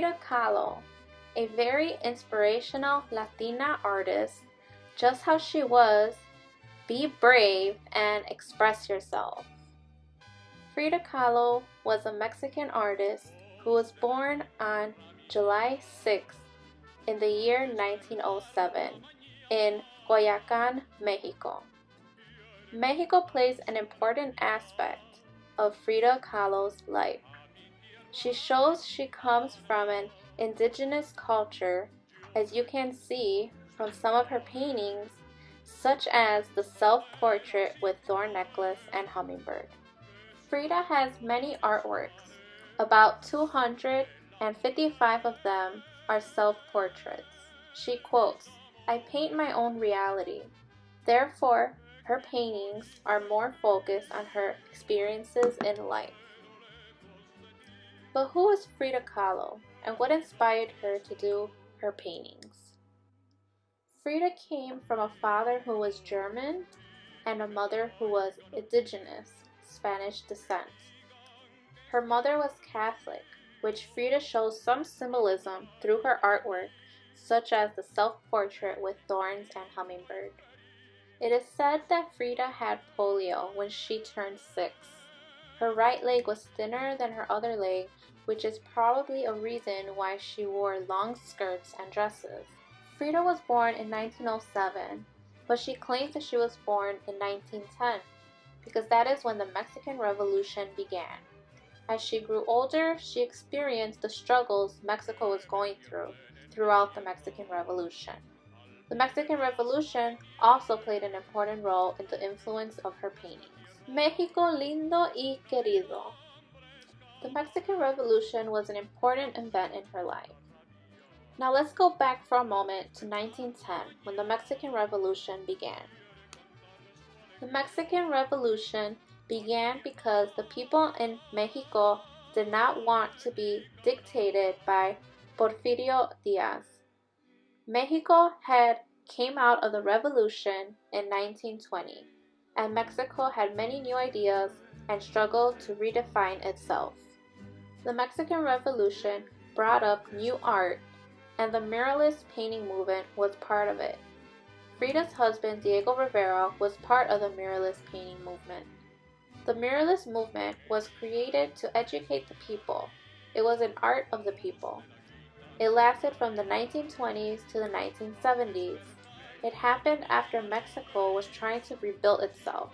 Frida Kahlo, a very inspirational Latina artist, just how she was, be brave and express yourself. Frida Kahlo was a Mexican artist who was born on July 6 in the year 1907 in Coyoacán, Mexico. Mexico plays an important aspect of Frida Kahlo's life. She shows she comes from an indigenous culture, as you can see from some of her paintings, such as the self-portrait with Thorn necklace and Hummingbird. Frida has many artworks. About 255 of them are self-portraits. She quotes, "I paint my own reality." Therefore, her paintings are more focused on her experiences in life. But who is Frida Kahlo, and what inspired her to do her paintings? Frida came from a father who was German and a mother who was indigenous, Spanish descent. Her mother was Catholic, which Frida shows some symbolism through her artwork, such as the self-portrait with thorns and hummingbird. It is said that Frida had polio when she turned 6. Her right leg was thinner than her other leg, which is probably a reason why she wore long skirts and dresses. Frida was born in 1907, but she claims that she was born in 1910, because that is when the Mexican Revolution began. As she grew older, she experienced the struggles Mexico was going throughout the Mexican Revolution. The Mexican Revolution also played an important role in the influence of her paintings. México Lindo y Querido. The Mexican Revolution was an important event in her life. Now let's go back for a moment to 1910, when the Mexican Revolution began. The Mexican Revolution began because the people in Mexico did not want to be dictated by Porfirio Diaz. Mexico had came out of the revolution in 1920, and Mexico had many new ideas and struggled to redefine itself. The Mexican Revolution brought up new art, and the muralist painting movement was part of it. Frida's husband, Diego Rivera, was part of the muralist painting movement. The muralist movement was created to educate the people. It was an art of the people. It lasted from the 1920s to the 1970s. It happened after Mexico was trying to rebuild itself.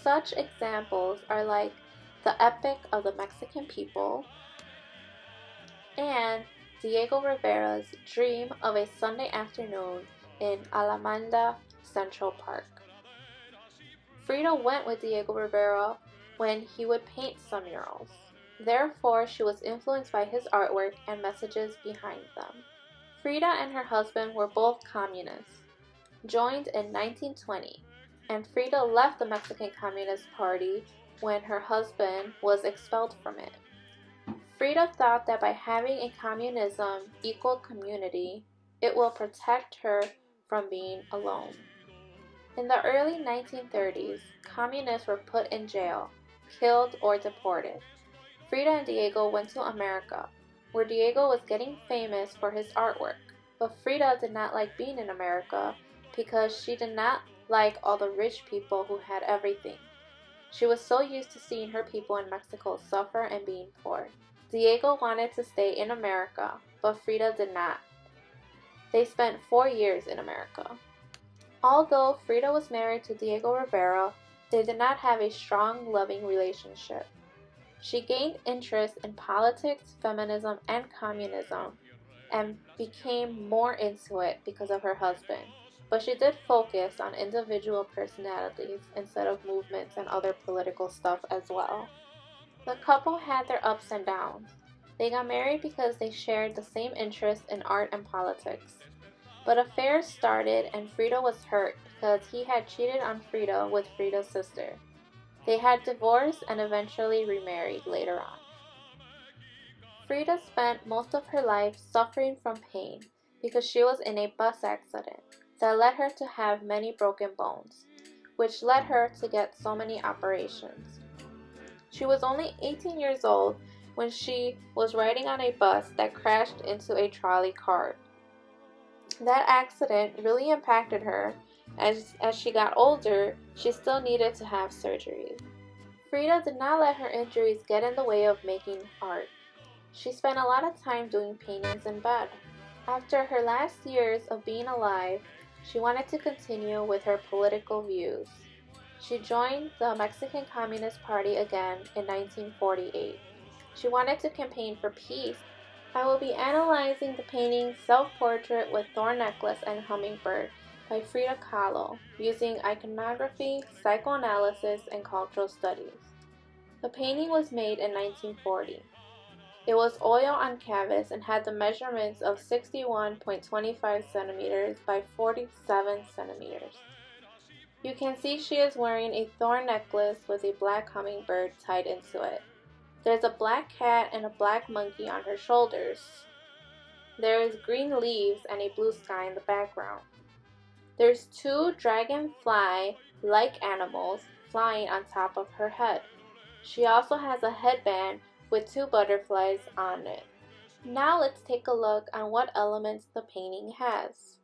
Such examples are like the Epic of the Mexican People and Diego Rivera's Dream of a Sunday Afternoon in Alameda Central Park. Frida went with Diego Rivera when he would paint some murals. Therefore, she was influenced by his artwork and messages behind them. Frida and her husband were both communists, joined in 1920, and Frida left the Mexican Communist Party when her husband was expelled from it. Frida thought that by having a communism equal community, it will protect her from being alone. In the early 1930s, communists were put in jail, killed, or deported. Frida and Diego went to America, where Diego was getting famous for his artwork, but Frida did not like being in America because she did not like all the rich people who had everything. She was so used to seeing her people in Mexico suffer and being poor. Diego wanted to stay in America, but Frida did not. They spent 4 years in America. Although Frida was married to Diego Rivera, they did not have a strong, loving relationship. She gained interest in politics, feminism, and communism, and became more into it because of her husband. But she did focus on individual personalities instead of movements and other political stuff as well. The couple had their ups and downs. They got married because they shared the same interest in art and politics. But affairs started and Frida was hurt because he had cheated on Frida with Frida's sister. They had divorced and eventually remarried later on. Frida spent most of her life suffering from pain because she was in a bus accident that led her to have many broken bones, which led her to get so many operations. She was only 18 years old when she was riding on a bus that crashed into a trolley car. That accident really impacted her. As she got older, she still needed to have surgeries. Frida did not let her injuries get in the way of making art. She spent a lot of time doing paintings in bed. After her last years of being alive, she wanted to continue with her political views. She joined the Mexican Communist Party again in 1948. She wanted to campaign for peace. I will be analyzing the painting Self-Portrait with Thorn Necklace and Hummingbird by Frida Kahlo using iconography, psychoanalysis, and cultural studies. The painting was made in 1940. It was oil on canvas and had the measurements of 61.25 centimeters by 47 centimeters. You can see she is wearing a thorn necklace with a black hummingbird tied into it. There's a black cat and a black monkey on her shoulders. There is green leaves and a blue sky in the background. There's two dragonfly-like animals flying on top of her head. She also has a headband with two butterflies on it. Now let's take a look on what elements the painting has.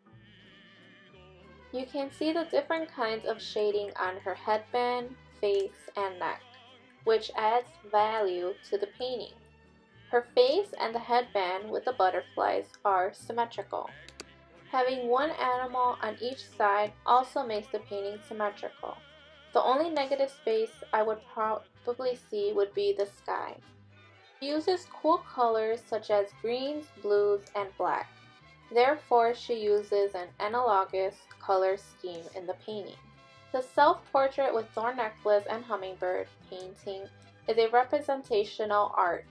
You can see the different kinds of shading on her headband, face, and neck, which adds value to the painting. Her face and the headband with the butterflies are symmetrical. Having one animal on each side also makes the painting symmetrical. The only negative space I would probably see would be the sky. She uses cool colors such as greens, blues, and black. Therefore, she uses an analogous color scheme in the painting. The Self-Portrait with Thorn Necklace and Hummingbird painting is a representational art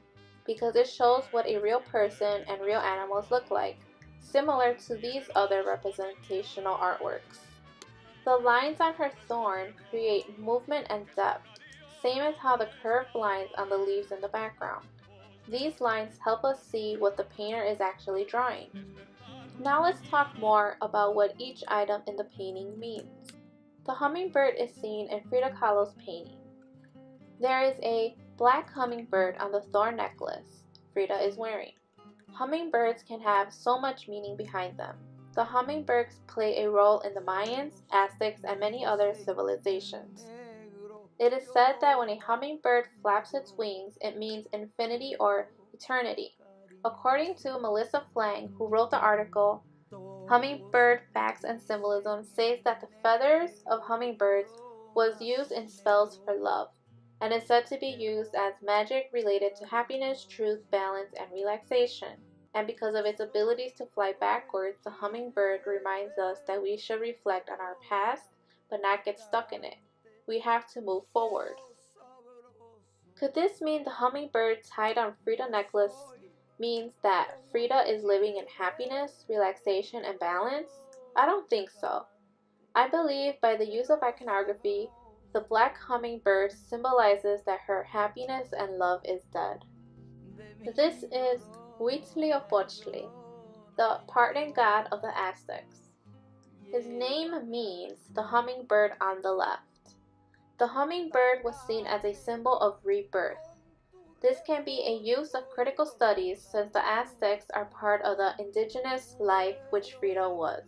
because it shows what a real person and real animals look like, similar to these other representational artworks. The lines on her thorn create movement and depth, same as how the curved lines on the leaves in the background. These lines help us see what the painter is actually drawing. Now let's talk more about what each item in the painting means. The hummingbird is seen in Frida Kahlo's painting. There is a black hummingbird on the thorn necklace Frida is wearing. Hummingbirds can have so much meaning behind them. The hummingbirds play a role in the Mayans, Aztecs, and many other civilizations. It is said that when a hummingbird flaps its wings, it means infinity or eternity. According to Melissa Flang, who wrote the article, Hummingbird Facts and Symbolism says that the feathers of hummingbirds was used in spells for love, and is said to be used as magic related to happiness, truth, balance, and relaxation. And because of its abilities to fly backwards, the hummingbird reminds us that we should reflect on our past, but not get stuck in it. We have to move forward. Could this mean the hummingbird tied on Frida necklace means that Frida is living in happiness, relaxation, and balance? I don't think so. I believe by the use of iconography, the black hummingbird symbolizes that her happiness and love is dead. This is Huitzilopochtli, the pardon god of the Aztecs. His name means the hummingbird on the left. The hummingbird was seen as a symbol of rebirth. This can be a use of critical studies since the Aztecs are part of the indigenous life which Frida was.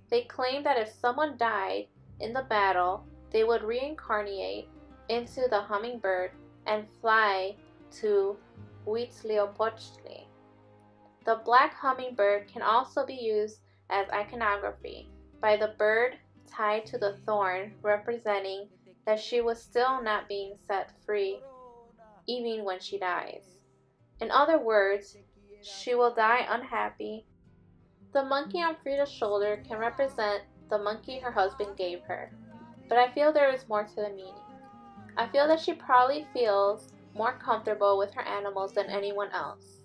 They claim that if someone died in the battle, they would reincarnate into the hummingbird and fly to Huitzilopochtli. The black hummingbird can also be used as iconography by the bird tied to the thorn, representing that she was still not being set free even when she dies. In other words, she will die unhappy. The monkey on Frida's shoulder can represent the monkey her husband gave her, but I feel there is more to the meaning. I feel that she probably feels more comfortable with her animals than anyone else.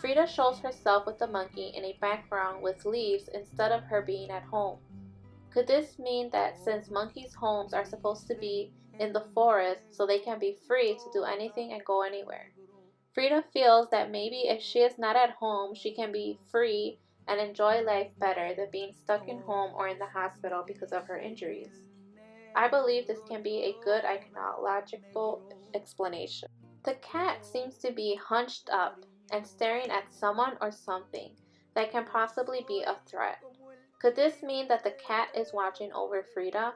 Frida shows herself with the monkey in a background with leaves instead of her being at home. Could this mean that since monkeys' homes are supposed to be in the forest so they can be free to do anything and go anywhere, Frida feels that maybe if she is not at home, she can be free and enjoy life better than being stuck in home or in the hospital because of her injuries. I believe this can be a good iconological explanation. The cat seems to be hunched up and staring at someone or something that can possibly be a threat. Could this mean that the cat is watching over Frida,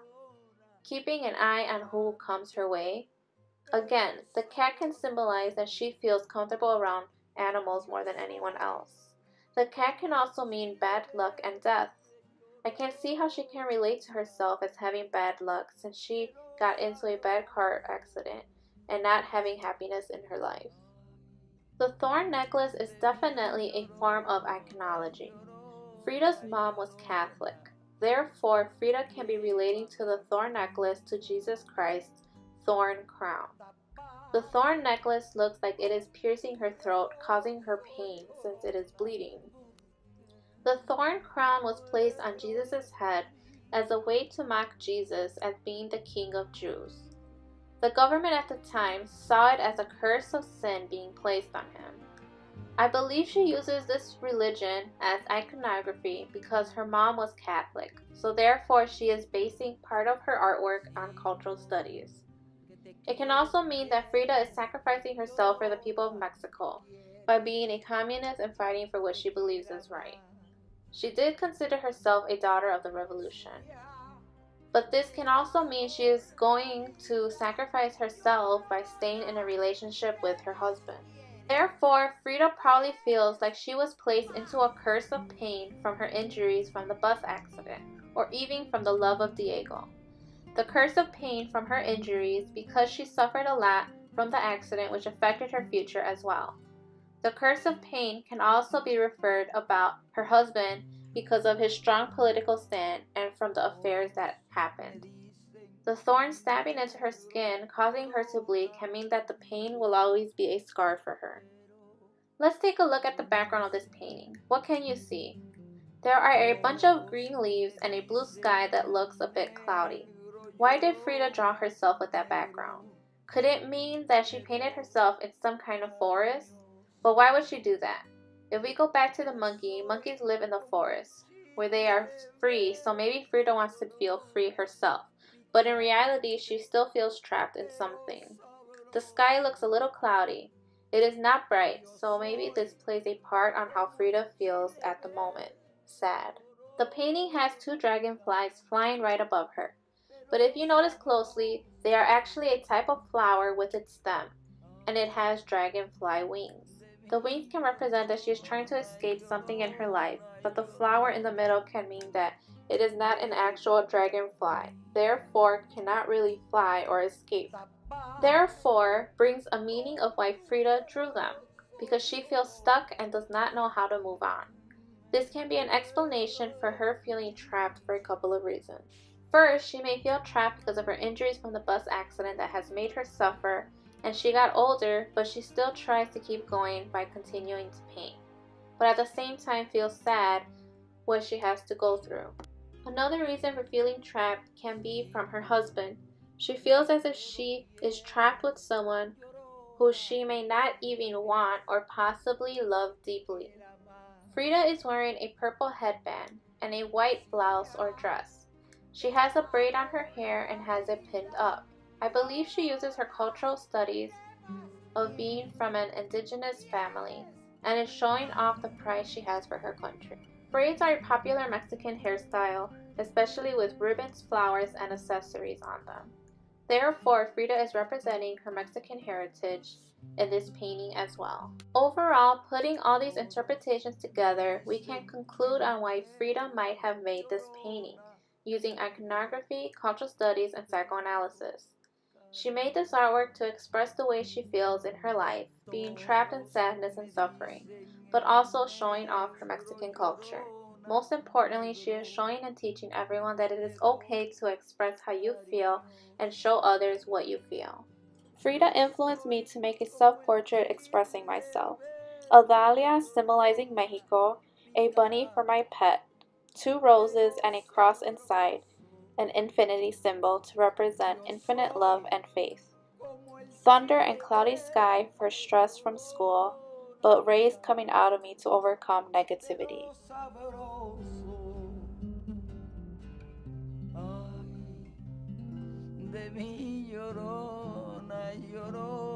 keeping an eye on who comes her way? Again, the cat can symbolize that she feels comfortable around animals more than anyone else. The cat can also mean bad luck and death. I can see how she can relate to herself as having bad luck since she got into a bad car accident and not having happiness in her life. The thorn necklace is definitely a form of iconology. Frida's mom was Catholic. Therefore, Frida can be relating to the thorn necklace to Jesus Christ's thorn crown. The thorn necklace looks like it is piercing her throat, causing her pain since it is bleeding. The thorn crown was placed on Jesus' head as a way to mock Jesus as being the King of Jews. The government at the time saw it as a curse of sin being placed on him. I believe she uses this religion as iconography because her mom was Catholic, so therefore she is basing part of her artwork on cultural studies. It can also mean that Frida is sacrificing herself for the people of Mexico by being a communist and fighting for what she believes is right. She did consider herself a daughter of the revolution. But this can also mean she is going to sacrifice herself by staying in a relationship with her husband. Therefore, Frida probably feels like she was placed into a curse of pain from her injuries from the bus accident, or even from the love of Diego. The curse of pain from her injuries because she suffered a lot from the accident which affected her future as well. The curse of pain can also be referred about her husband because of his strong political stand and from the affairs that happened. The thorn stabbing into her skin, causing her to bleed, can mean that the pain will always be a scar for her. Let's take a look at the background of this painting. What can you see? There are a bunch of green leaves and a blue sky that looks a bit cloudy. Why did Frida draw herself with that background? Could it mean that she painted herself in some kind of forest? But why would she do that? If we go back to the monkey, monkeys live in the forest, where they are free, so maybe Frida wants to feel free herself. But in reality, she still feels trapped in something. The sky looks a little cloudy. It is not bright, so maybe this plays a part on how Frida feels at the moment. Sad. The painting has two dragonflies flying right above her. But if you notice closely, they are actually a type of flower with its stem, and it has dragonfly wings. The wings can represent that she is trying to escape something in her life, but the flower in the middle can mean that it is not an actual dragonfly, therefore cannot really fly or escape. Therefore brings a meaning of why Frida drew them, because she feels stuck and does not know how to move on. This can be an explanation for her feeling trapped for a couple of reasons. First, she may feel trapped because of her injuries from the bus accident that has made her suffer, and she got older, but she still tries to keep going by continuing to paint, but at the same time feels sad what she has to go through. Another reason for feeling trapped can be from her husband. She feels as if she is trapped with someone who she may not even want or possibly love deeply. Frida is wearing a purple headband and a white blouse or dress. She has a braid on her hair and has it pinned up. I believe she uses her cultural studies of being from an indigenous family and is showing off the pride she has for her country. Braids are a popular Mexican hairstyle, especially with ribbons, flowers, and accessories on them. Therefore, Frida is representing her Mexican heritage in this painting as well. Overall, putting all these interpretations together, we can conclude on why Frida might have made this painting, using iconography, cultural studies, and psychoanalysis. She made this artwork to express the way she feels in her life, being trapped in sadness and suffering, but also showing off her Mexican culture. Most importantly, she is showing and teaching everyone that it is okay to express how you feel and show others what you feel. Frida influenced me to make a self-portrait expressing myself. A dahlia symbolizing Mexico, a bunny for my pet, two roses and a cross inside, an infinity symbol to represent infinite love and faith. Thunder and cloudy sky for stress from school, but rays coming out of me to overcome negativity. De mi llorona, llorona.